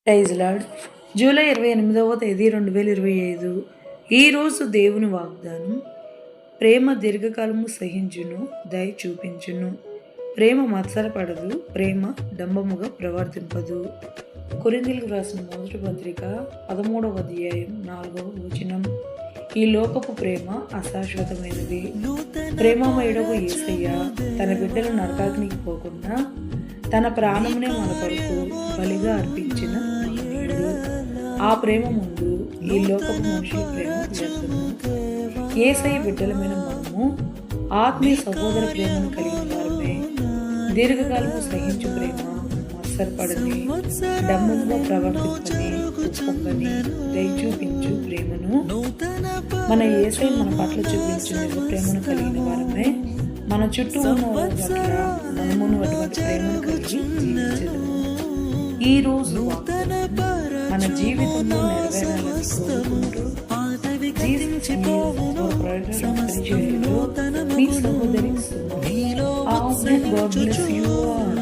Praise lord. July 28వ తేదీ 2025. ఈరోజు దేవుని వాగ్దానం, ప్రేమ దీర్ఘకాలము సహించును, దయ చూపించును. ప్రేమ మత్సరపడదు, ప్రేమ డంబముగా ప్రవర్తింపదు. కొరింథీయులకు రాసిన మొదటి పత్రిక 13వ అధ్యాయం 4వ వచనం. ఈ లోకపు ప్రేమ అశాశ్వతమైనది. ప్రేమమయుడకు యేసయ్య తన బిడ్డలు నరకాగ్నికి పోకుండా తన ప్రాణమునే మన కొరకు బలిగా అర్పించిన మహనీయుడు. ఆ ప్రేమ ముందు ఈ లోకపు మనుషుల ప్రేమ వ్యర్థము. యేసయ్య బిడ్డలమైన మనము ఆత్మీయ సహోదర ప్రేమను కలిగిన వారమే. దీర్ఘకాలము సహించు ప్రేమ, మత్సరపడని, డంబముగా ప్రవర్తించని, ఉప్పొంగని, దయ చూపించు ప్రేమను మన యేసయ్య మన పట్ల చూపించిన ప్రేమను కలిగిన వారమే. మన చుట్టూ ఉన్న వారి పట్ల మనమును అటువంటి ప్రేమను కలిగి జీవించదు. ఈ రోజు మన జీవితంలో నెరవేరాలని కోరుకుంటూ జీవించే పరిచయంలో మీ సహోదరి. God bless you all.